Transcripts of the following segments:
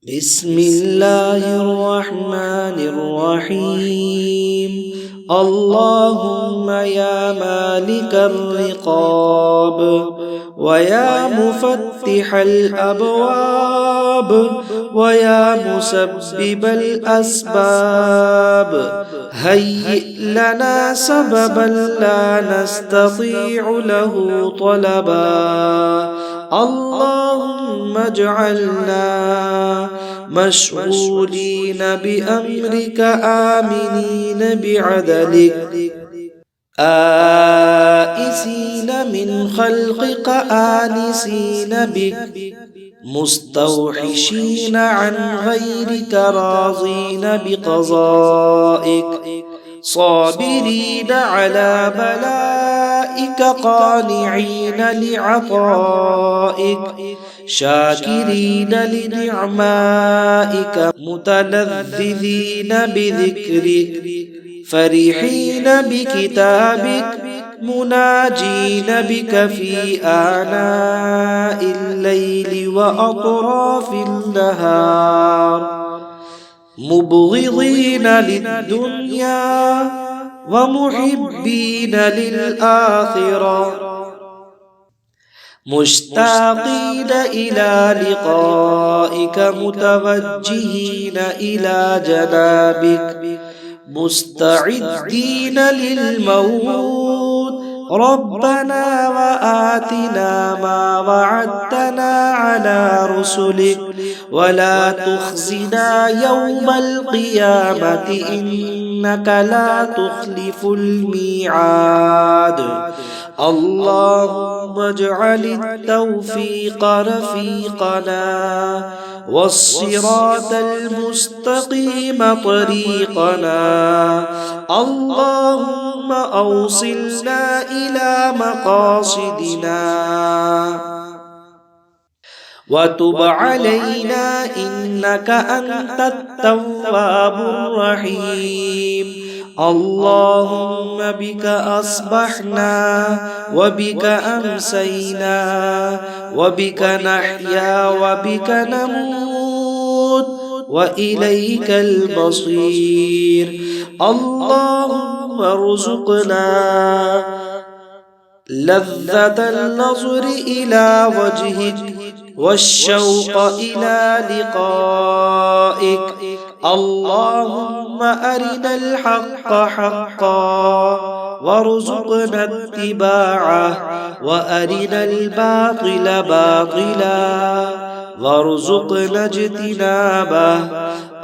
بسم الله الرحمن الرحيم. اللهم يا مالك الرقاب ويا مفتح الأبواب ويا مسبب الأسباب، هيئ لنا سببا لا نستطيع له طلبا. اللهم اجعلنا مشغولين بأمرك آمنين بعدلك، آئسين من خلقك آنسين بك، مستوحشين عن غيرك راضين بقضائك، صابرين على بلائك قانعين لعطائك، شاكرين لنعمائك متلذذين بذكرك، فرحين بكتابك مناجين بك في آناء الليل وأطراف النهار، مبغضين للدنيا ومحبين للآخرة، مشتاقين إلى لقائك متوجهين إلى جنابك، مستعدين للموت. ربنا وآتنا ما وعدتنا على رسلك ولا تخزنا يوم القيامة إنك لا تخلف الميعاد. اللهم اجعل التوفيق رفيقنا والصراط المستقيم طريقنا. اللهم أوصلنا إلى مقاصدنا وتب علينا إنك أنت التواب الرحيم. اللهم بك أصبحنا وبك أمسينا وبك نحيا وبك نموت وإليك المصير. اللهم ارزقنا لذة النظر إلى وجهك والشوق إلى لقائك. اللهم أرنا الحق حقا وارزقنا اتباعه وأرنا الباطل باطلا وارزقنا اجتنابه.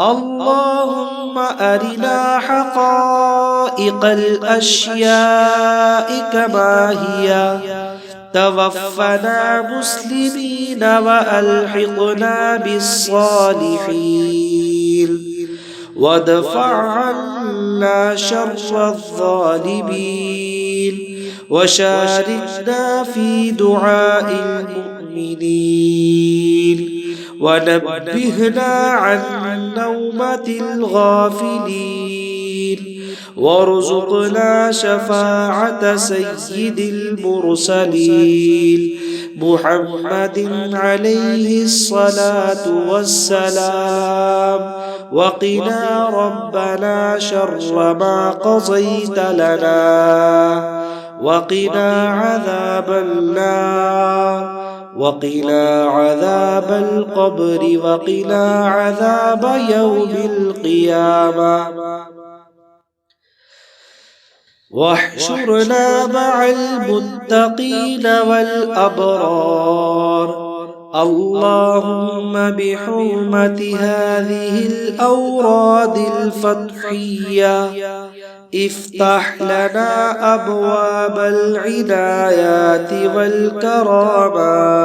اللهم أرنا حقائق الأشياء كما هي، توفنا مسلمين وألحقنا بالصالحين، وادفع عنا شر الظالمين، وشاركنا في دعاء المؤمنين، ونبهنا عن نومة الغافلين، وارزقنا شفاعة سيد المرسلين محمد عليه الصلاة والسلام. وقنا ربنا شر ما قضيت لنا، وقنا عذاب النار، وقنا عذاب القبر، وقنا عذاب يوم القيامة، واحشرنا مع المتقين والأبرار. اللهم بحرمة هذه الأوراد الفتحية افتح لنا أبواب العنايات والكرامات،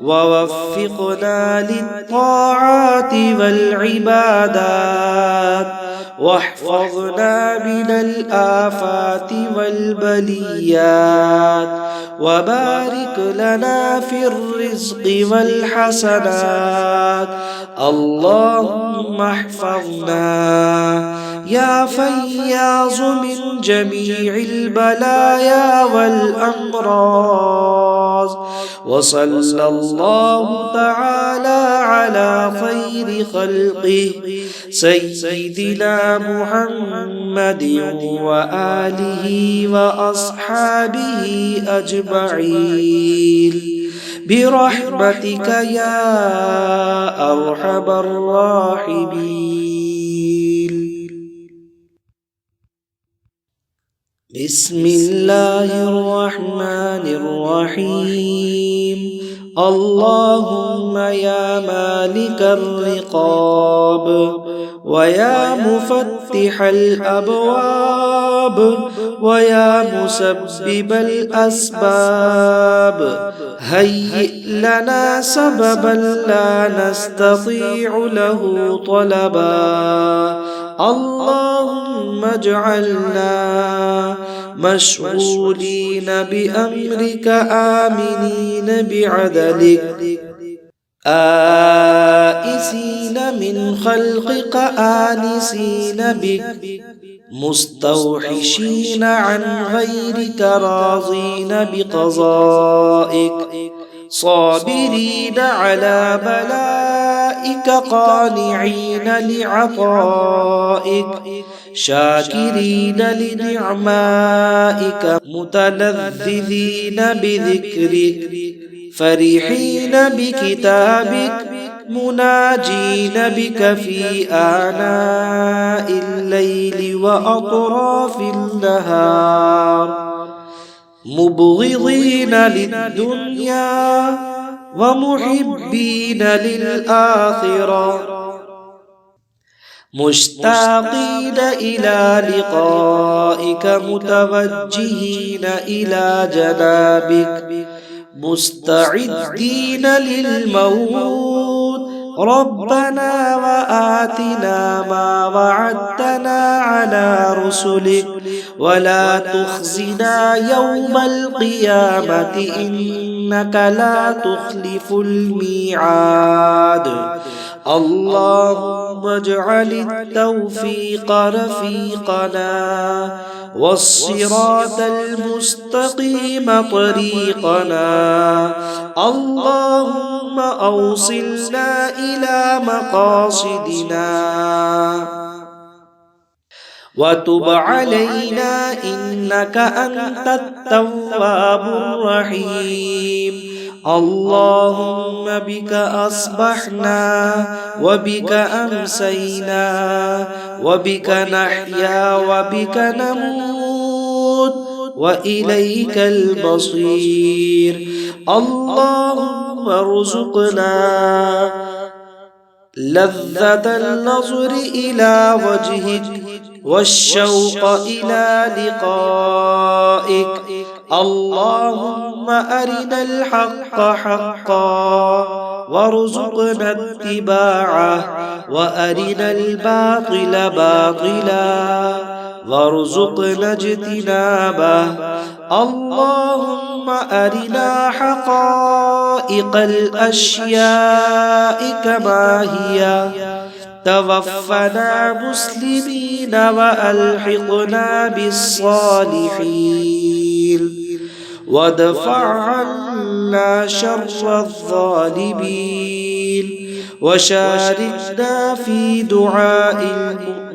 ووفقنا للطاعات والعبادات، واحفظنا من الآفات والبليات، وبارك لنا في الرزق والحسنات. اللهم احفظنا يا فياض من جميع البلايا والأمراض. وصلى الله تعالى على على خير خلقه سيدنا محمد وآله وأصحابه أجمعين برحمتك يا أرحم الراحمين. بسم الله الرحمن الرحيم. اللهم يا مالك الرقاب ويا مفتح الأبواب ويا مسبب الأسباب هيئ لنا سببا لا نستطيع له طلبا. اللهم اجعلنا مشغولين بأمرك آمنين بعدلك آئسين من خلقك آنسين بك مستوحشين عن غيرك راضين بقضائك صابرين على بلائك قانعين لعطائك شاكرين لنعمائك متلذذين بذكرك فرحين بكتابك مناجين بك في آناء الليل وأطراف النهار مبغضين للدنيا ومحبين للآخرة مشتاقين إلى لقائك متوجهين إلى جنابك مستعدين للموت. ربنا وآتنا ما وعدتنا على رسلك ولا تخزنا يوم القيامة إنك لا تخلف الميعاد. اللهم اجعل التوفيق رفيقنا والصراط المستقيم طريقنا. اللهم أوصلنا إلى مقاصدنا وتب علينا إنك أنت التواب الرحيم. اللهم بك أصبحنا وبك أمسينا وبك نحيا وبك نموت وإليك المصير. اللهم ارزقنا لذة النظر إلى وجهك والشوق إلى لقائك. اللهم أرنا الحق حقا وارزقنا اتباعه وأرنا الباطل باطلا وارزقنا اجتنابه. اللهم أرنا حقائق الأشياء كما هي توفنا مسلمين وألحقنا بالصالحين وادفع عنا شر الظالمين وشاركنا في دعاء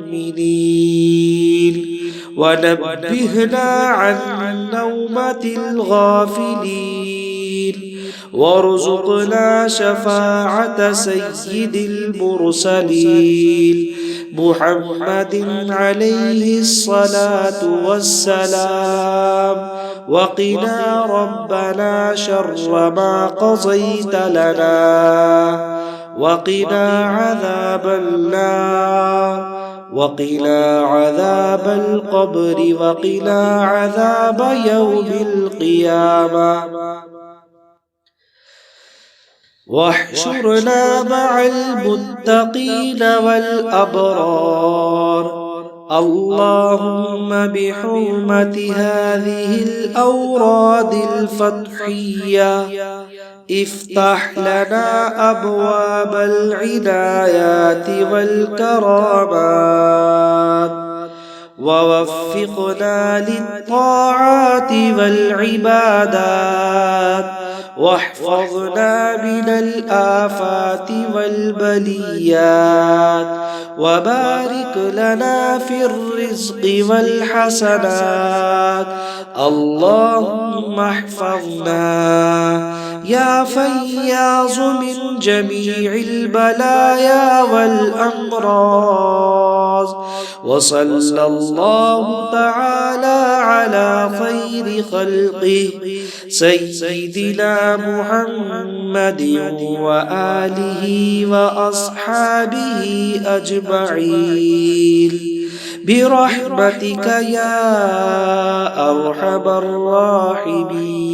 المؤمنين ونبهنا عن نومة الغافلين وارزقنا شفاعة سيد المرسلين محمد عليه الصلاة والسلام. وقنا ربنا شر ما قضيت لنا وقنا عذاب النار وقنا عذاب القبر وقنا عذاب يوم القيامة واحشرنا مع المتقين والأبرار. اللهم بحرمة هذه الأوراد الفتحية افتح لنا أبواب العنايات والكرامات ووفقنا للطاعات والعبادات واحفظنا من الآفات والبليات وبارك لنا في الرزق والحسنات. اللهم احفظنا يا فياض من جميع البلايا والأمراض. وصلى الله تعالى على خير خلقه سيدنا محمد وآله وأصحابه أجمعين برحمتك يا أرحم الراحمين.